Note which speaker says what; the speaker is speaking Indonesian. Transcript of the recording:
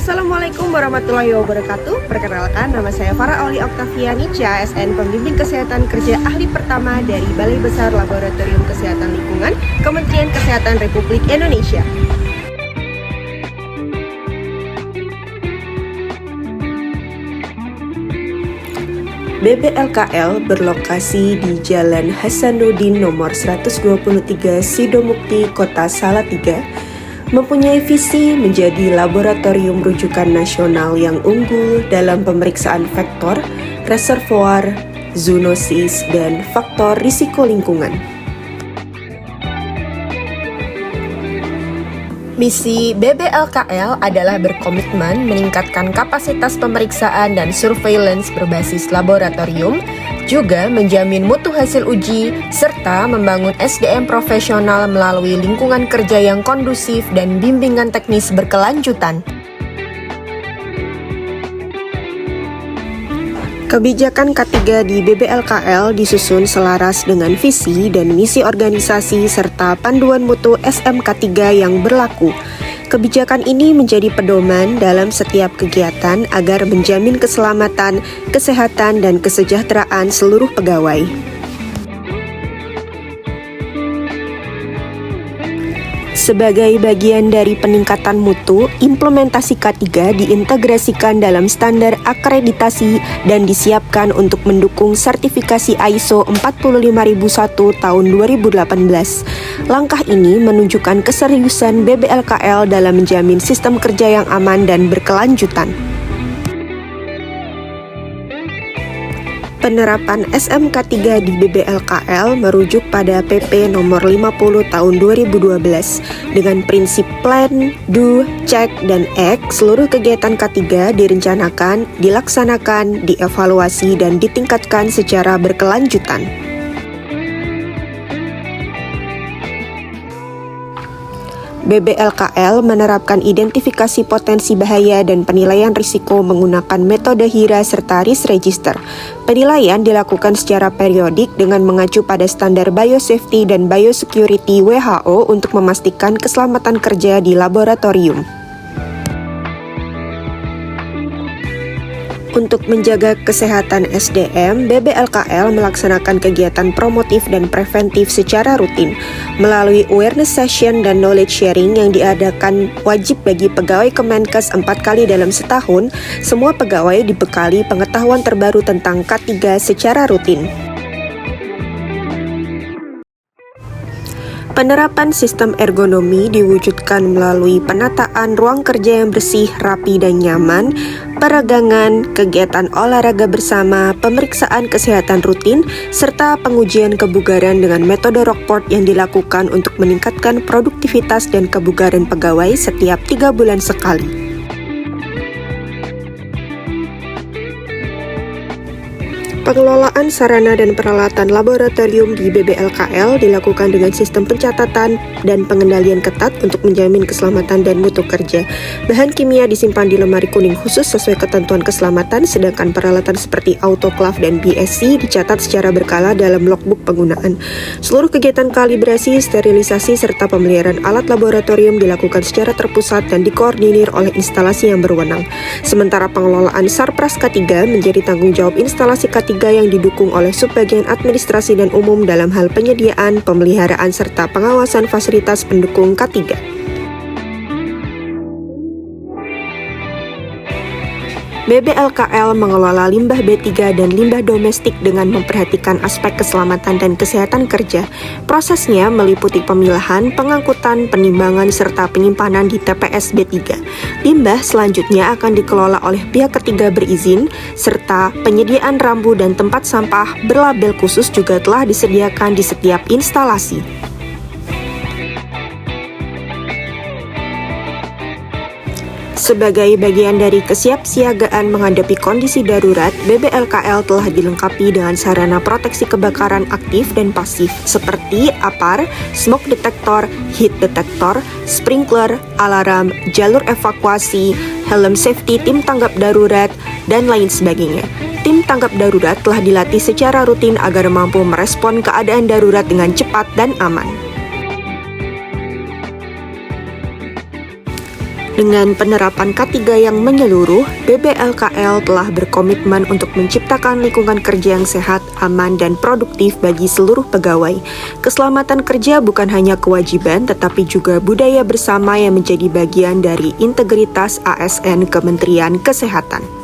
Speaker 1: Assalamualaikum warahmatullahi wabarakatuh. Perkenalkan, nama saya Farah Aulia Oktaviani, CASN, Pembimbing Kesehatan Kerja Ahli Pertama dari Balai Besar Laboratorium Kesehatan Lingkungan, Kementerian Kesehatan Republik Indonesia. BBLKL berlokasi di Jalan Hasanuddin nomor 123 Sidomukti, Kota Salatiga, mempunyai visi menjadi laboratorium rujukan nasional yang unggul dalam pemeriksaan vektor, reservoir, zoonosis, dan faktor risiko lingkungan. Misi BBLKL adalah berkomitmen meningkatkan kapasitas pemeriksaan dan surveillance berbasis laboratorium, juga menjamin mutu hasil uji, serta membangun SDM profesional melalui lingkungan kerja yang kondusif dan bimbingan teknis berkelanjutan. Kebijakan K3 di BBLKL disusun selaras dengan visi dan misi organisasi serta panduan mutu SMK3 yang berlaku. Kebijakan ini menjadi pedoman dalam setiap kegiatan agar menjamin keselamatan, kesehatan, dan kesejahteraan seluruh pegawai. Sebagai bagian dari peningkatan mutu, implementasi K3 diintegrasikan dalam standar akreditasi dan disiapkan untuk mendukung sertifikasi ISO 45001 tahun 2018. Langkah ini menunjukkan keseriusan BBLKL dalam menjamin sistem kerja yang aman dan berkelanjutan. Penerapan SMK3 di BBLKL merujuk pada PP nomor 50 tahun 2012 dengan prinsip plan, do, check, dan act. Seluruh kegiatan K3 direncanakan, dilaksanakan, dievaluasi, dan ditingkatkan secara berkelanjutan. BBLKL menerapkan identifikasi potensi bahaya dan penilaian risiko menggunakan metode HIRA serta risk register. Penilaian dilakukan secara periodik dengan mengacu pada standar biosafety dan biosecurity WHO untuk memastikan keselamatan kerja di laboratorium. Untuk menjaga kesehatan SDM, BBLKL melaksanakan kegiatan promotif dan preventif secara rutin. Melalui awareness session dan knowledge sharing yang diadakan wajib bagi pegawai Kemenkes 4 kali dalam setahun, semua pegawai dibekali pengetahuan terbaru tentang K3 secara rutin. Penerapan sistem ergonomi diwujudkan melalui penataan ruang kerja yang bersih, rapi, dan nyaman, peregangan, kegiatan olahraga bersama, pemeriksaan kesehatan rutin, serta pengujian kebugaran dengan metode Rockport yang dilakukan untuk meningkatkan produktivitas dan kebugaran pegawai setiap 3 bulan sekali. Pengelolaan sarana dan peralatan laboratorium di BBLKL dilakukan dengan sistem pencatatan dan pengendalian ketat untuk menjamin keselamatan dan mutu kerja. Bahan kimia disimpan di lemari kuning khusus sesuai ketentuan keselamatan, sedangkan peralatan seperti autoclave dan BSC dicatat secara berkala dalam logbook penggunaan. Seluruh kegiatan kalibrasi, sterilisasi, serta pemeliharaan alat laboratorium dilakukan secara terpusat dan dikoordinir oleh instalasi yang berwenang. Sementara pengelolaan Sarpras K3 menjadi tanggung jawab instalasi K3 yang didukung oleh subbagian administrasi dan umum dalam hal penyediaan, pemeliharaan, serta pengawasan fasilitas pendukung K3. BBLKL mengelola limbah B3 dan limbah domestik dengan memperhatikan aspek keselamatan dan kesehatan kerja. Prosesnya meliputi pemilahan, pengangkutan, penimbangan, serta penyimpanan di TPS B3. Limbah selanjutnya akan dikelola oleh pihak ketiga berizin, serta penyediaan rambu dan tempat sampah berlabel khusus juga telah disediakan di setiap instalasi. Sebagai bagian dari kesiapsiagaan menghadapi kondisi darurat, BBLKL telah dilengkapi dengan sarana proteksi kebakaran aktif dan pasif seperti APAR, smoke detector, heat detector, sprinkler, alarm, jalur evakuasi, helm safety tim tanggap darurat, dan lain sebagainya. Tim tanggap darurat telah dilatih secara rutin agar mampu merespon keadaan darurat dengan cepat dan aman. Dengan penerapan K3 yang menyeluruh, BBLKL telah berkomitmen untuk menciptakan lingkungan kerja yang sehat, aman, dan produktif bagi seluruh pegawai. Keselamatan kerja bukan hanya kewajiban, tetapi juga budaya bersama yang menjadi bagian dari integritas ASN Kementerian Kesehatan.